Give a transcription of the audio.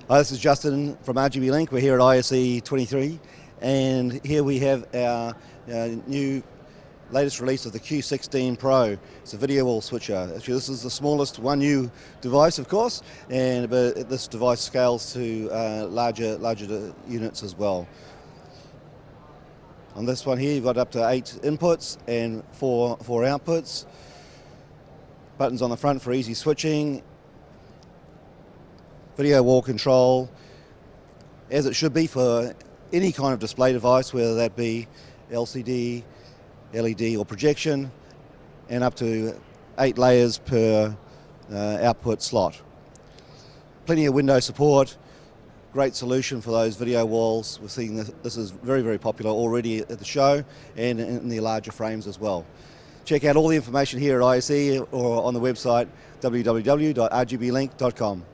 Hi, this is Justin from RGBlink. We're here at ISE 23, and here we have our new latest release of the Q16 Pro. It's a video wall switcher. Actually, this is the smallest 1U device, of course, but this device scales to larger units as well. On this one here, you've got up to 8 inputs and 4 outputs. Buttons on the front for easy switching. Video wall control, as it should be for any kind of display device, whether that be LCD, LED or projection, and up to 8 layers per output slot. Plenty of window support, great solution for those video walls. We're seeing this is very popular already at the show and in the larger frames as well. Check out all the information here at ISE or on the website www.rgblink.com.